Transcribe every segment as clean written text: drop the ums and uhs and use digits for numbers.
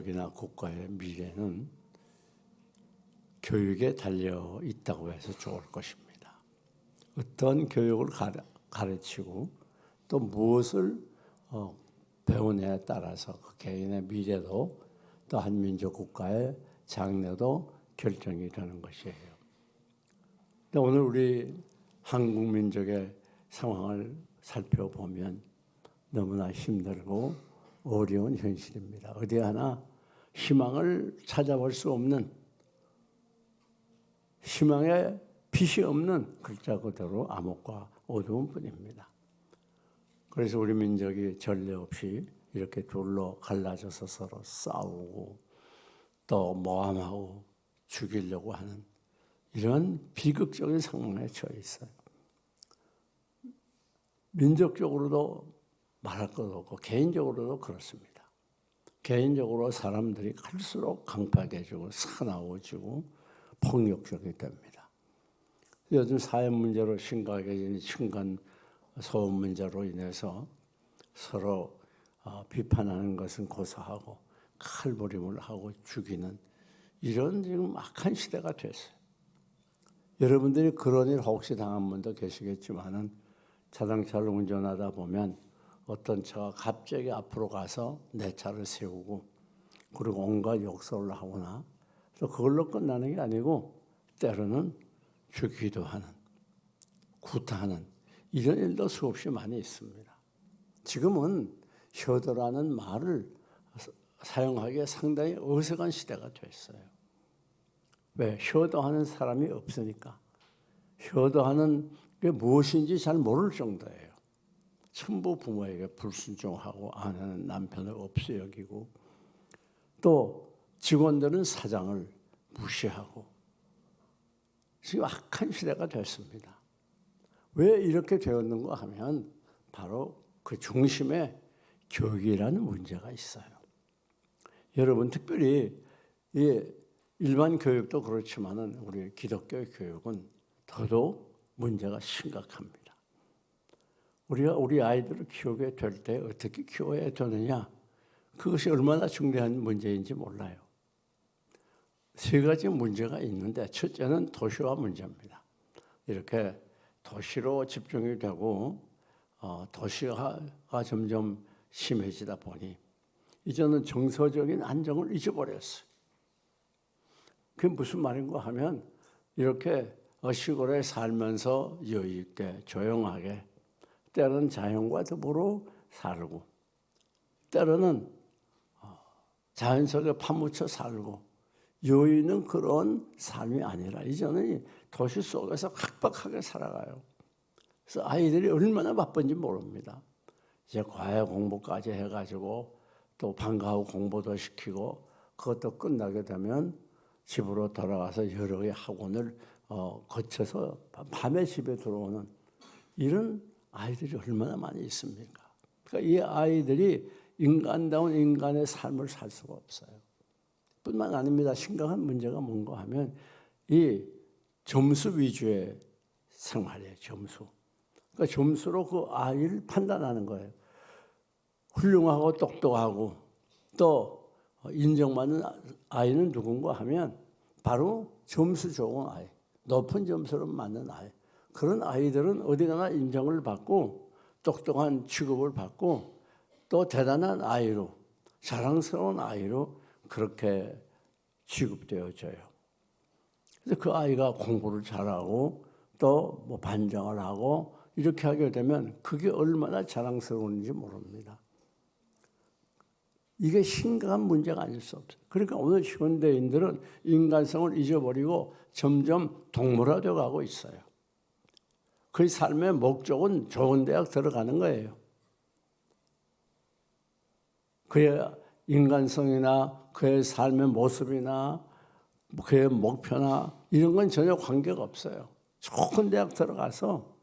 민족이나 국가의 미래는 교육에 달려 있다고 해서 좋을 것입니다. 어떤 교육을 가르치고 또 무엇을 배우냐에 따라서 그 개인의 미래도 또 한 민족 국가의 장래도 결정이 되는 것이에요. 오늘 우리 한국 민족의 상황을 살펴보면 너무나 힘들고 어려운 현실입니다. 어디 하나 희망을 찾아볼 수 없는, 희망의 빛이 없는 글자 그대로 암흑과 어두운 뿐입니다. 그래서 우리 민족이 전례 없이 이렇게 둘로 갈라져서 서로 싸우고 또 모함하고 죽이려고 하는 이런 비극적인 상황에 처해 있어요. 민족적으로도 말할 것도 없고 개인적으로도 그렇습니다. 개인적으로 사람들이 갈수록 강팍해지고 사나워지고 폭력적이 됩니다. 요즘 사회 문제로 심각해진 층간 소음 문제로 인해서 서로 비판하는 것은 고사하고 칼부림을 하고 죽이는 이런 지금 악한 시대가 됐어요. 여러분들이 그런 일 혹시 당한 분도 계시겠지만은 자동차를 운전하다 보면 어떤 차가 갑자기 앞으로 가서 내 차를 세우고 그리고 온갖 욕설을 하거나 또 그걸로 끝나는 게 아니고 때로는 죽기도 하는, 구타하는 이런 일도 수없이 많이 있습니다. 지금은 효도라는 말을 사용하기에 상당히 어색한 시대가 됐어요. 왜? 효도하는 사람이 없으니까. 효도하는 게 무엇인지 잘 모를 정도예요. 천부 부모에게 불순종하고 아내는 남편을 없이 여기고 또 직원들은 사장을 무시하고 지금 악한 시대가 됐습니다. 왜 이렇게 되었는가 하면 바로 그 중심에 교육이라는 문제가 있어요. 여러분 특별히 일반 교육도 그렇지만은 우리 기독교 교육은 더더욱 문제가 심각합니다. 우리가 우리 아이들을 키우게 될 때 어떻게 키워야 되느냐, 그것이 얼마나 중대한 문제인지 몰라요. 세 가지 문제가 있는데 첫째는 도시화 문제입니다. 이렇게 도시로 집중이 되고 도시화가 점점 심해지다 보니 이제는 정서적인 안정을 잊어버렸어요. 그게 무슨 말인가 하면 이렇게 시골에 살면서 여유 있게 조용하게 때로는 자연과 더불어 살고 때로는 자연 속에 파묻혀 살고 여유 있는 그런 삶이 아니라 이제는 도시 속에서 각박하게 살아가요. 그래서 아이들이 얼마나 바쁜지 모릅니다. 이제 과외 공부까지 해가지고 또 방과후 공부도 시키고 그것도 끝나게 되면 집으로 돌아가서 여러 개의 학원을 거쳐서 밤에 집에 들어오는 이런 아이들이 얼마나 많이 있습니까? 그러니까 이 아이들이 인간다운 인간의 삶을 살 수가 없어요. 뿐만 아닙니다. 심각한 문제가 뭔가 하면 이 점수 위주의 생활이에요. 점수. 그러니까 점수로 그 아이를 판단하는 거예요. 훌륭하고 똑똑하고 또 인정받는 아이는 누군가 하면 바로 점수 좋은 아이, 높은 점수를 맞는 아이. 그런 아이들은 어디 가나 인정을 받고 똑똑한 취급을 받고 또 대단한 아이로, 자랑스러운 아이로 그렇게 취급되어져요. 그래서 그 아이가 공부를 잘하고 또 뭐 반장을 하고 이렇게 하게 되면 그게 얼마나 자랑스러운지 모릅니다. 이게 심각한 문제가 아닐 수 없어요. 그러니까 오늘 현대인들은 인간성을 잊어버리고 점점 동물화되어 가고 있어요. 그 삶의 목적은 좋은 대학 들어가는 거예요. 그의 인간성이나 그의 삶의 모습이나 그의 목표나 이런 건 전혀 관계가 없어요. 좋은 대학 들어가서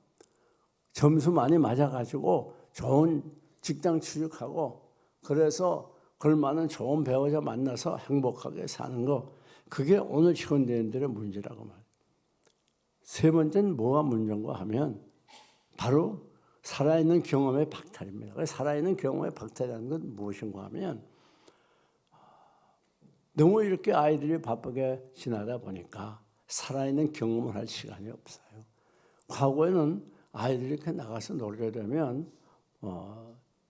점수 많이 맞아가지고 좋은 직장 취직하고 그래서 걸맞는 좋은 배우자 만나서 행복하게 사는 거, 그게 오늘 현대인들의 문제라고 말해요. 세 번째는 뭐가 문제인가 하면 바로 살아있는 경험의 박탈입니다. 살아있는 경험의 박탈이라는 건 무엇인가 하면 너무 이렇게 아이들이 바쁘게 지나다 보니까 살아있는 경험을 할 시간이 없어요. 과거에는 아이들이 이렇게 나가서 놀게 되면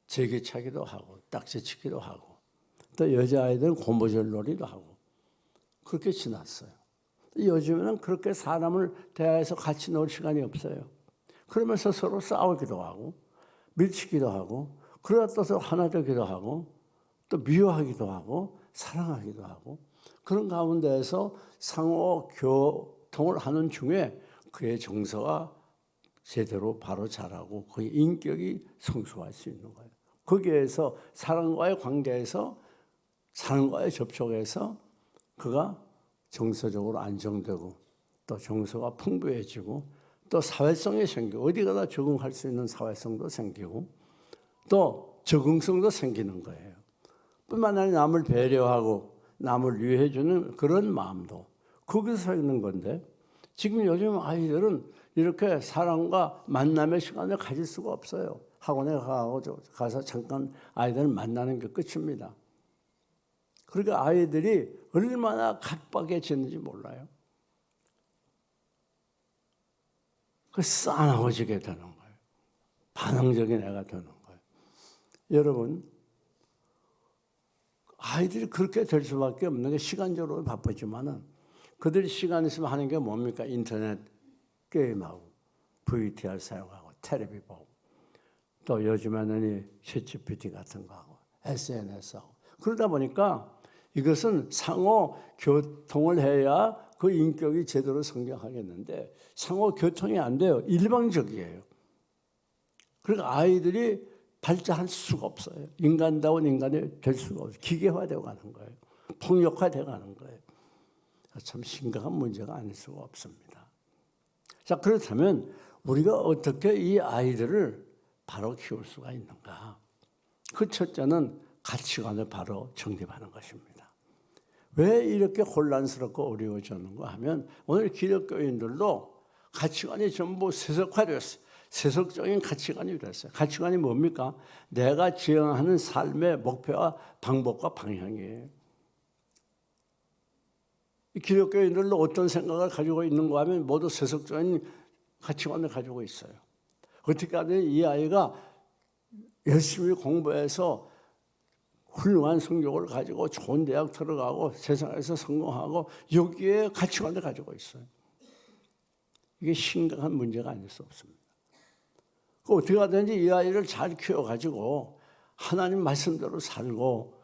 제기차기도 하고 딱지치기도 하고 또 여자아이들은 고무줄놀이도 하고 그렇게 지났어요. 요즘에는 그렇게 사람을 대해서 같이 놀 시간이 없어요. 그러면서 서로 싸우기도 하고 밀치기도 하고 그러다 또 서로 하나 되기도 하고 또 미워하기도 하고 사랑하기도 하고 그런 가운데에서 상호 교통을 하는 중에 그의 정서가 제대로 바로 자라고 그의 인격이 성숙할 수 있는 거예요. 거기에서 사람과의 관계에서 사람과의 접촉에서 그가 정서적으로 안정되고 또 정서가 풍부해지고 또 사회성이 생기고 어디 가나 적응할 수 있는 사회성도 생기고 또 적응성도 생기는 거예요. 뿐만 아니라 남을 배려하고 남을 위해 주는 그런 마음도 거기서 있는 건데 지금 요즘 아이들은 이렇게 사람과 만남의 시간을 가질 수가 없어요. 학원에 가서 잠깐 아이들을 만나는 게 끝입니다. 그러니까 아이들이 얼마나 각박해지는지 몰라요. 그 싸나워지게 되는 거예요. 반항적인 애가 되는 거예요. 여러분, 아이들이 그렇게 될 수밖에 없는 게 시간적으로 바쁘지만은 그들이 시간 있으면 하는 게 뭡니까? 인터넷 게임하고 VTR 사용하고 텔레비 보고 또 요즘에는 이 챗GPT 같은 거 하고 SNS 하고 그러다 보니까 이것은 상호 교통을 해야 그 인격이 제대로 성장하겠는데 상호 교통이 안 돼요. 일방적이에요. 그러니까 아이들이 발전할 수가 없어요. 인간다운 인간이 될 수가 없어요. 기계화되어 가는 거예요. 폭력화되어 가는 거예요. 참 심각한 문제가 아닐 수가 없습니다. 자, 그렇다면 우리가 어떻게 이 아이들을 바로 키울 수가 있는가? 그 첫째는 가치관을 바로 정립하는 것입니다. 왜 이렇게 혼란스럽고 어려워졌는가 하면 오늘 기독교인들도 가치관이 전부 세속화되었어요. 세속적인 가치관이 됐어요. 가치관이 뭡니까? 내가 지향하는 삶의 목표와 방법과 방향이에요. 기독교인들도 어떤 생각을 가지고 있는가 하면 모두 세속적인 가치관을 가지고 있어요. 어떻게 하면 이 아이가 열심히 공부해서 훌륭한 성적을 가지고 좋은 대학 들어가고 세상에서 성공하고 여기에 가치관을 가지고 있어요. 이게 심각한 문제가 아닐 수 없습니다. 어떻게 하든지 이 아이를 잘 키워가지고 하나님 말씀대로 살고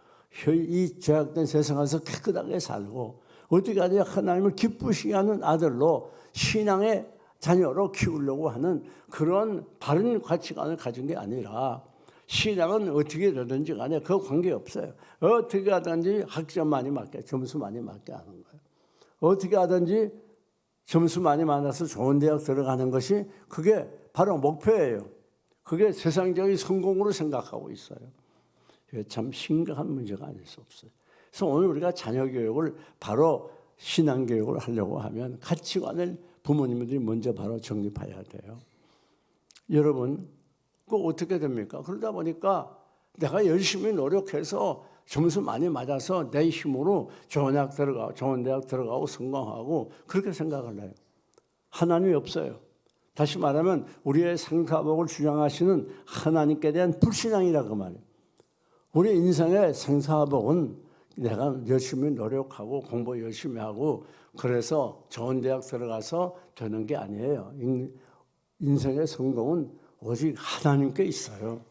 이 죄악된 세상에서 깨끗하게 살고 어떻게 하든지 하나님을 기쁘시게 하는 아들로 신앙의 자녀로 키우려고 하는 그런 바른 가치관을 가진 게 아니라 신앙은 어떻게 되든지 간에 그 관계없어요. 어떻게 하든지 학점 많이 맞게 점수 많이 맞게 하는 거예요. 어떻게 하든지 점수 많이 많아서 좋은 대학 들어가는 것이 그게 바로 목표예요. 그게 세상적인 성공으로 생각하고 있어요. 이게 참 심각한 문제가 아닐 수 없어요. 그래서 오늘 우리가 자녀 교육을 바로 신앙 교육을 하려고 하면 가치관을 부모님들이 먼저 바로 정립해야 돼요. 여러분, 그 어떻게 됩니까? 그러다 보니까 내가 열심히 노력해서 점수 많이 맞아서 내 힘으로 좋은 대학 들어가고 성공하고 그렇게 생각을 해요. 하나님이 없어요. 다시 말하면 우리의 생사복을 주장하시는 하나님께 대한 불신앙이라고 말해요. 우리 인생의 생사복은 내가 열심히 노력하고 공부 열심히 하고 그래서 좋은 대학 들어가서 되는 게 아니에요. 인생의 성공은 오직 하나님께 있어요.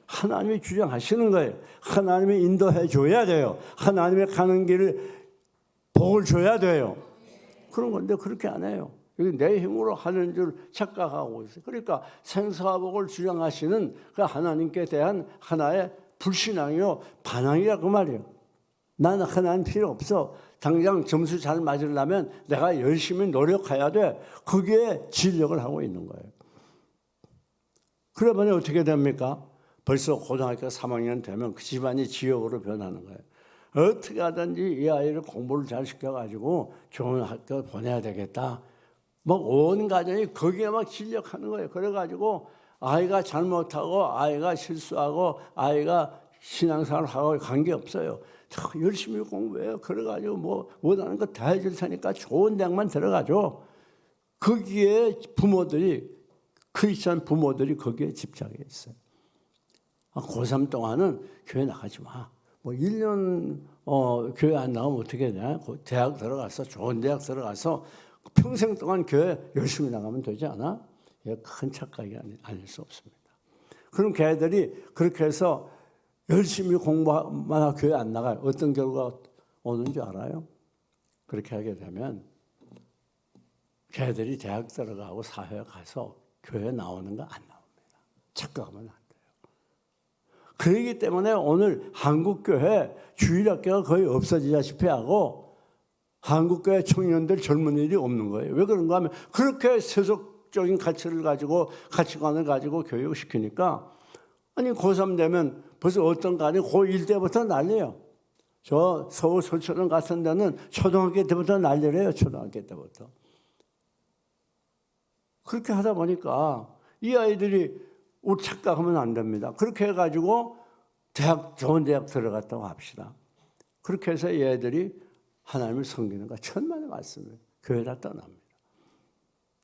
하나님이 주장하시는 거예요. 하나님이 인도해 줘야 돼요. 하나님의 가는 길을 복을 줘야 돼요. 그런 건데 그렇게 안 해요. 여기 내 힘으로 하는 줄 착각하고 있어요. 그러니까 생사복을 주장하시는 그 하나님께 대한 하나의 불신앙이요 반항이라 그 말이에요. 나는 하나님 필요 없어. 당장 점수 잘 맞으려면 내가 열심히 노력해야 돼. 거기에 진력을 하고 있는 거예요. 그러면 어떻게 됩니까? 벌써 고등학교 3학년 되면 그 집안이 지옥으로 변하는 거예요. 어떻게 하든지 이 아이를 공부를 잘 시켜가지고 좋은 학교 보내야 되겠다. 막 온 가정이 거기에 막 진력하는 거예요. 그래가지고 아이가 잘못하고 아이가 실수하고 아이가 신앙생활하고 관계없어요. 열심히 공부해요. 그래가지고 뭐 원하는 거 다 해줄 테니까 좋은 대학만 들어가죠. 거기에 부모들이, 크리스천 부모들이 거기에 집착해 있어요. 고3 동안은 교회 나가지 마. 뭐 1년 교회 안 나가면 어떻게 되냐. 대학 들어가서 좋은 대학 들어가서 평생 동안 교회 열심히 나가면 되지 않아? 이게 큰 착각이 아닐 수 없습니다. 그럼 걔들이 그렇게 해서 열심히 공부만 하고 교회 안 나가요. 어떤 결과가 오는 줄 알아요? 그렇게 하게 되면 걔들이 대학 들어가고 사회에 가서 교회 나오는 거 안 나옵니다. 착각하면 안 돼요. 그렇기 때문에 오늘 한국교회 주일학교가 거의 없어지다시피 하고 한국교회 청년들 젊은이들이 없는 거예요. 왜 그런가 하면 그렇게 세속적인 가치를 가지고 가치관을 가지고 교육시키니까 아니 고3 되면 벌써 어떤 간이 고1 때부터 난리예요. 저 서울 서초동 같은 데는 초등학교 때부터 난리래요. 초등학교 때부터. 그렇게 하다 보니까 이 아이들이 우리 착각하면 안 됩니다. 그렇게 해가지고 좋은 대학 들어갔다고 합시다. 그렇게 해서 얘들이 하나님을 섬기는 거 천만의 말씀을 교회다 떠납니다.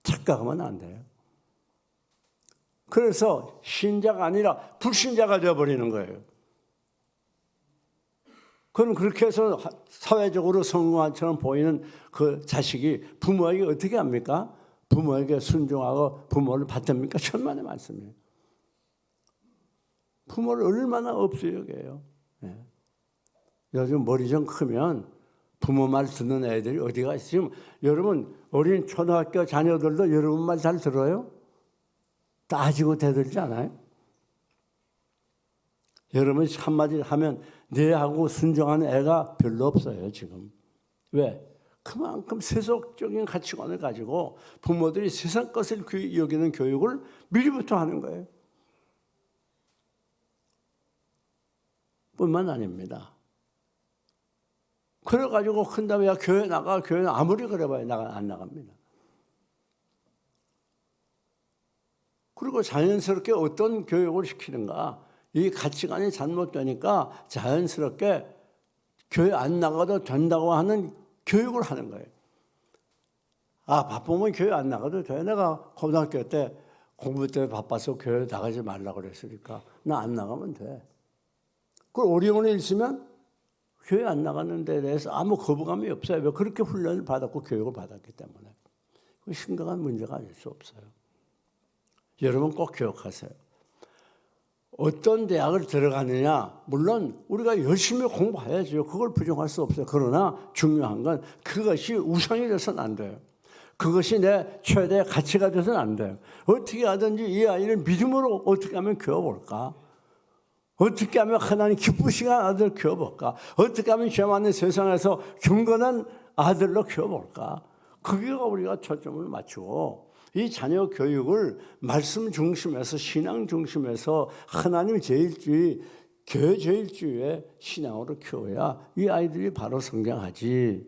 착각하면 안 돼요. 그래서 신자가 아니라 불신자가 되어버리는 거예요. 그럼 그렇게 해서 사회적으로 성공한처럼 보이는 그 자식이 부모에게 어떻게 합니까? 부모에게 순종하고 부모를 받듭니까? 천만의 말씀이에요. 부모를 얼마나 없이 여겨요. 네. 요즘 머리 좀 크면 부모 말 듣는 애들이 어디가 있어요? 지금 여러분 어린 초등학교 자녀들도 여러분 말 잘 들어요? 따지고 대들지 않아요? 여러분 한마디 하면 네 하고 순종하는 애가 별로 없어요 지금. 왜? 그만큼 세속적인 가치관을 가지고 부모들이 세상 것을 여기는 교육을 미리부터 하는 거예요. 뿐만 아닙니다. 그래가지고 큰 다음에 야 교회 나가. 교회는 아무리 그래봐야 안 나갑니다. 그리고 자연스럽게 어떤 교육을 시키는가. 이 가치관이 잘못되니까 자연스럽게 교회 안 나가도 된다고 하는 교육을 하는 거예요. 바쁘면 교회 안 나가도 돼. 내가 고등학교 때 공부 때문에 바빠서 교회 나가지 말라고 그랬으니까 나 안 나가면 돼. 그리고 어려움이 있으면 교회 안 나가는 데 대해서 아무 거부감이 없어요. 왜? 그렇게 훈련을 받았고 교육을 받았기 때문에. 그 심각한 문제가 아닐 수 없어요. 여러분 꼭 기억하세요. 어떤 대학을 들어가느냐, 물론 우리가 열심히 공부해야죠. 그걸 부정할 수 없어요. 그러나 중요한 건 그것이 우상이 돼서는 안 돼요. 그것이 내 최대의 가치가 돼서는 안 돼요. 어떻게 하든지 이 아이를 믿음으로 어떻게 하면 키워볼까? 어떻게 하면 하나님 기쁘시게 아들 키워볼까? 어떻게 하면 죄 많은 세상에서 경건한 아들로 키워볼까? 거기가 우리가 초점을 맞추고 이 자녀 교육을 말씀 중심에서 신앙 중심에서 하나님 제일주의, 교회 제일주의의 신앙으로 키워야 이 아이들이 바로 성장하지.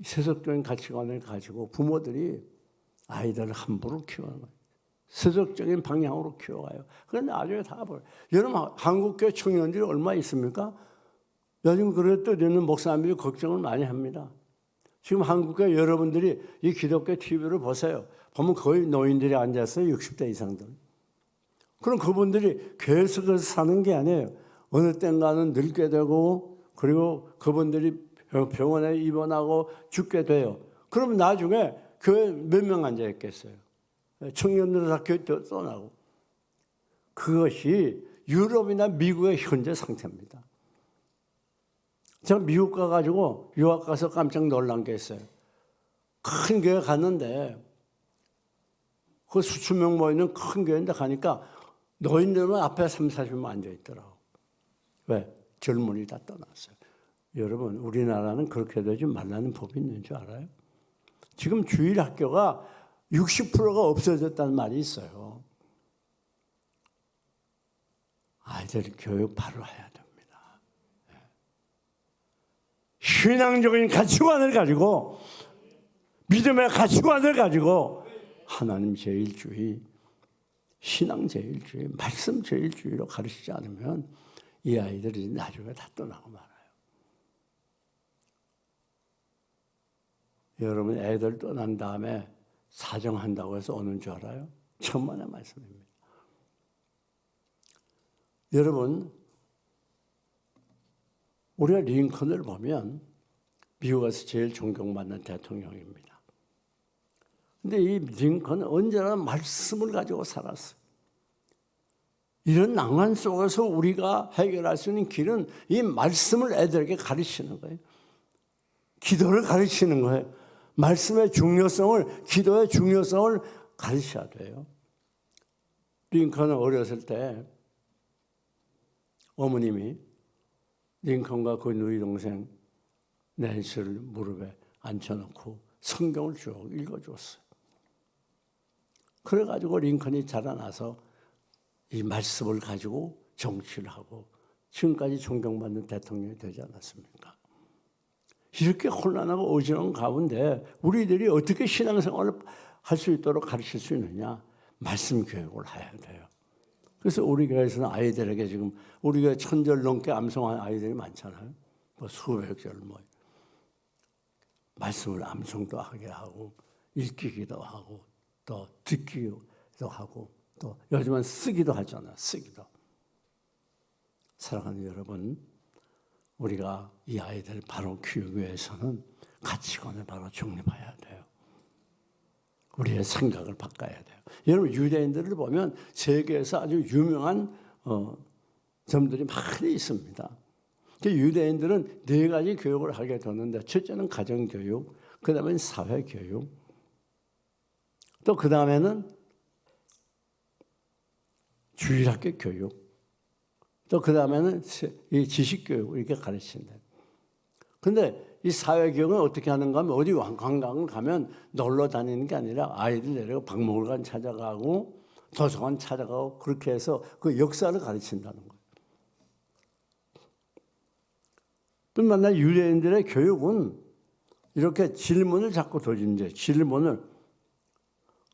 세속적인 가치관을 가지고 부모들이 아이들을 함부로 키우는 거예요. 세속적인 방향으로 키워가요. 그런데 나중에 다 버려요. 여러분 한국교회 청년들이 얼마 있습니까? 요즘 그래 떠드는 목사님들이 걱정을 많이 합니다. 지금 한국교회 여러분들이 이 기독교 TV를 보세요. 보면 거의 노인들이 앉았어요. 60대 이상들. 그럼 그분들이 계속해서 사는 게 아니에요. 어느 땐가는 늙게 되고 그리고 그분들이 병원에 입원하고 죽게 돼요. 그러면 나중에 교회 몇 명 앉아 있겠어요? 청년들은 다 교회 떠나고. 그것이 유럽이나 미국의 현재 상태입니다. 제가 미국 가가지고 유학 가서 깜짝 놀란 게 있어요. 큰 교회 갔는데 그 수천 명 모이는 큰 교회인데 가니까 노인들은 앞에 30-40명 앉아있더라고. 왜? 젊은이 다 떠났어요. 여러분 우리나라는 그렇게 되지 말라는 법이 있는 줄 알아요? 지금 주일학교가 60%가 없어졌다는 말이 있어요. 아이들 교육 바로 해야 됩니다. 신앙적인 가치관을 가지고 믿음의 가치관을 가지고 하나님 제일주의 신앙 제일주의, 말씀 제일주의로 가르치지 않으면 이 아이들이 나중에 다 떠나고 말아요. 여러분 애들 떠난 다음에 사정한다고 해서 오는 줄 알아요? 천만의 말씀입니다. 여러분, 우리가 링컨을 보면 미국에서 제일 존경받는 대통령입니다. 근데 이 링컨은 언제나 말씀을 가지고 살았어요. 이런 난관 속에서 우리가 해결할 수 있는 길은 이 말씀을 애들에게 가르치는 거예요. 기도를 가르치는 거예요. 말씀의 중요성을, 기도의 중요성을 가르쳐야 돼요. 링컨은 어렸을 때 어머님이 링컨과 그 누이 동생 낸시를 무릎에 앉혀놓고 성경을 쭉 읽어줬어요. 그래가지고 링컨이 자라나서 이 말씀을 가지고 정치를 하고 지금까지 존경받는 대통령이 되지 않았습니까? 이렇게 혼란하고 어지러운 가운데 우리들이 어떻게 신앙생활을 할 수 있도록 가르칠 수 있느냐? 말씀 교육을 해야 돼요. 그래서 우리 교회에서는 아이들에게 지금 우리 교회 1000절 넘게 암송한 아이들이 많잖아요. 뭐 수백 절 말씀을 암송도 하게 하고 읽기도 하고 또 듣기도 하고 또 요즘은 쓰기도 하잖아요. 쓰기도. 사랑하는 여러분, 우리가 이 아이들 바로 키우기 위해서는 가치관을 바로 정립해야 돼요. 우리의 생각을 바꿔야 돼요. 여러분 유대인들을 보면 세계에서 아주 유명한 점들이 많이 있습니다. 유대인들은 4가지 교육을 하게 되는데 첫째는 가정교육, 그 다음엔 사회교육, 또 그 다음에는 주일학교 교육, 또 그 다음에는 이 지식교육 이렇게 가르친다. 그런데 이 사회교육은 어떻게 하는가 하면 어디 관광을 가면 놀러 다니는 게 아니라 아이들 데리고 박물관 찾아가고 도서관 찾아가고 그렇게 해서 그 역사를 가르친다는 거예요. 뿐만 아니라 유대인들의 교육은 이렇게 질문을 자꾸 던진대. 질문을.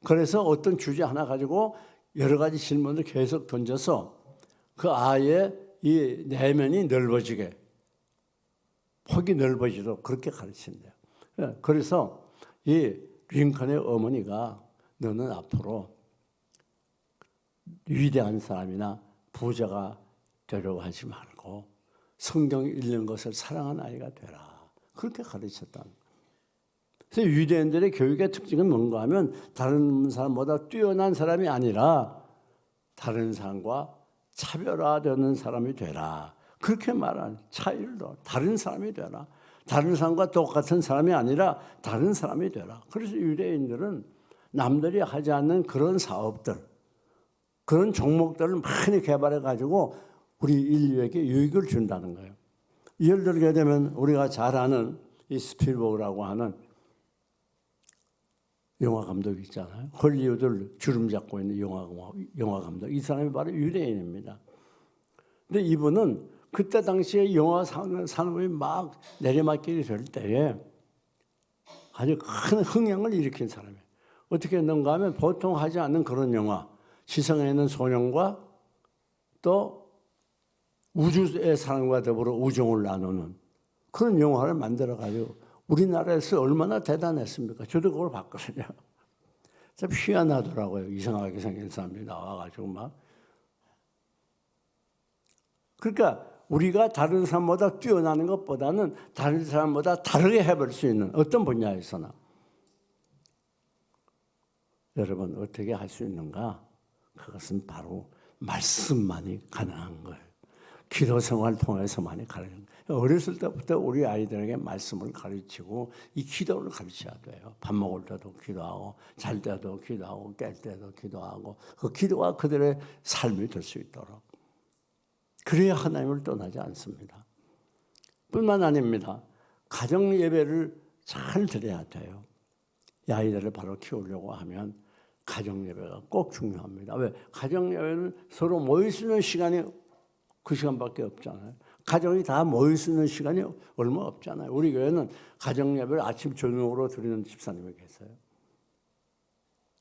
그래서 어떤 주제 하나 가지고 여러 가지 질문을 계속 던져서 그 아이의 이 내면이 넓어지게, 폭이 넓어지도록 그렇게 가르친대요. 그래서 이 링컨의 어머니가 너는 앞으로 위대한 사람이나 부자가 되려고 하지 말고 성경 읽는 것을 사랑하는 아이가 되라. 그렇게 가르쳤다는 거예요. 그래서 유대인들의 교육의 특징은 뭔가 하면 다른 사람보다 뛰어난 사람이 아니라 다른 사람과 차별화되는 사람이 되라. 그렇게 말하는 차이를 다른 사람이 되라. 다른 사람과 똑같은 사람이 아니라 다른 사람이 되라. 그래서 유대인들은 남들이 하지 않는 그런 사업들, 그런 종목들을 많이 개발해 가지고 우리 인류에게 유익을 준다는 거예요. 예를 들게 되면 우리가 잘 아는 이 스필버그라고 하는 영화 감독 있잖아요. 헐리우드를 주름 잡고 있는 영화 감독. 이 사람이 바로 유대인입니다. 근데 이분은 그때 당시에 영화 산업이 막 내리막길이 될 때에 아주 큰 흥행을 일으킨 사람이에요. 어떻게 했는가 하면 보통 하지 않는 그런 영화, 지성에 있는 소년과 또 우주의 사람과 더불어 우정을 나누는 그런 영화를 만들어가지고 우리나라에서 얼마나 대단했습니까? 저도 그걸 봤거든요. 참 희한하더라고요. 이상하게 생긴 사람들이 나와가지고 막. 그러니까 우리가 다른 사람보다 뛰어나는 것보다는 다른 사람보다 다르게 해볼 수 있는 어떤 분야에서나 여러분 어떻게 할 수 있는가? 그것은 바로 말씀만이 가능한 거예요. 기도 생활을 통해서만이 가능한 거예요. 어렸을 때부터 우리 아이들에게 말씀을 가르치고 이 기도를 가르쳐야 돼요. 밥 먹을 때도 기도하고 잘 때도 기도하고 깰 때도 기도하고 그 기도가 그들의 삶이 될 수 있도록. 그래야 하나님을 떠나지 않습니다. 뿐만 아닙니다. 가정 예배를 잘 드려야 돼요. 이 아이들을 바로 키우려고 하면 가정 예배가 꼭 중요합니다. 왜? 가정 예배는 서로 모일 수 있는 시간이 그 시간밖에 없잖아요. 가정이 다 모일 수 있는 시간이 얼마 없잖아요. 우리 교회는 가정 예배를 아침 저녁으로 드리는 집사님이 계세요.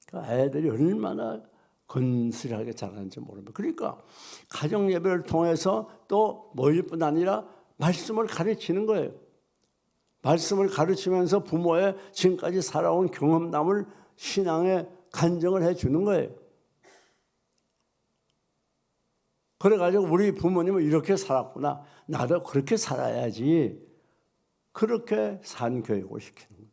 그러니까 애들이 얼마나 건실하게 자라는지 모릅니다. 그러니까 가정 예배를 통해서 또 모일 뿐 아니라 말씀을 가르치는 거예요. 말씀을 가르치면서 부모의 지금까지 살아온 경험담을 신앙에 간증을 해주는 거예요. 그래가지고 우리 부모님은 이렇게 살았구나. 나도 그렇게 살아야지. 그렇게 산 교육을 시키는 거예요.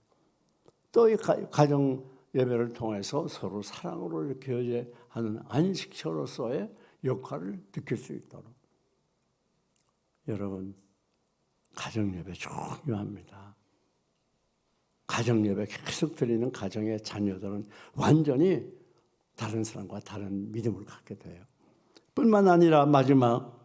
또 이 가정 예배를 통해서 서로 사랑으로 이렇게 하는 안식처로서의 역할을 느낄 수 있도록. 여러분, 가정 예배 중요합니다. 가정 예배 계속 드리는 가정의 자녀들은 완전히 다른 사람과 다른 믿음을 갖게 돼요. 뿐만 아니라 마지막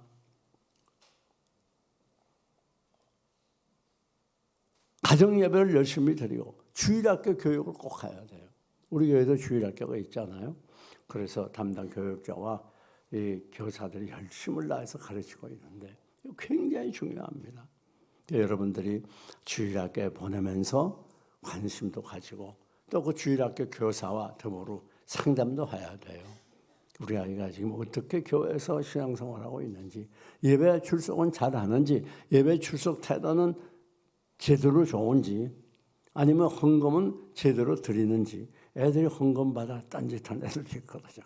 가정 예배를 열심히 드리고 주일학교 교육을 꼭 해야 돼요. 우리 교회도 주일학교가 있잖아요. 그래서 담당 교육자와 이 교사들이 열심을 다해서 가르치고 있는데 굉장히 중요합니다. 여러분들이 주일학교에 보내면서 관심도 가지고 또 그 주일학교 교사와 더불어 상담도 해야 돼요. 우리 아이가 지금 어떻게 교회에서 신앙생활하고 있는지, 예배 출석은 잘하는지, 예배 출석 태도는 제대로 좋은지, 아니면 헌금은 제대로 드리는지. 애들이 헌금 받아 딴짓한 애들이 있거든요.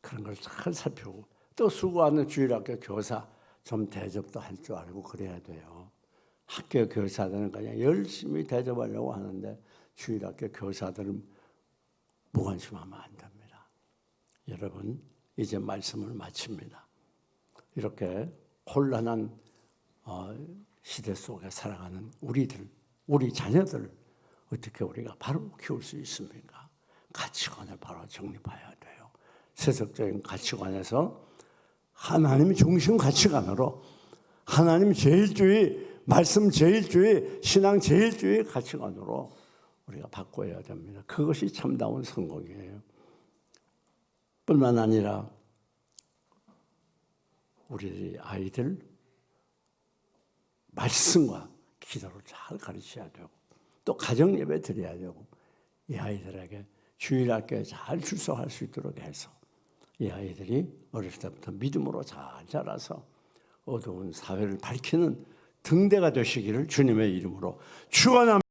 그런 걸 잘 살펴보고 또 수고하는 주일학교 교사 좀 대접도 할 줄 알고 그래야 돼요. 학교 교사들은 그냥 열심히 대접하려고 하는데 주일학교 교사들은 무관심하면 안 됩니다. 여러분, 이제 말씀을 마칩니다. 이렇게 혼란한 시대 속에 살아가는 우리들, 우리 자녀들 어떻게 우리가 바로 키울 수 있습니까? 가치관을 바로 정립해야 돼요. 세속적인 가치관에서 하나님 중심 가치관으로 하나님 제일주의, 말씀 제일주의, 신앙 제일주의 가치관으로 우리가 바꿔야 됩니다. 그것이 참다운 성공이에요. 뿐만 아니라 우리 아이들 말씀과 기도를 잘 가르쳐야 되고 또 가정 예배 드려야 되고 이 아이들에게 주일학교에 잘 출석할 수 있도록 해서 이 아이들이 어렸을 때부터 믿음으로 잘 자라서 어두운 사회를 밝히는 등대가 되시기를 주님의 이름으로 축원합니다.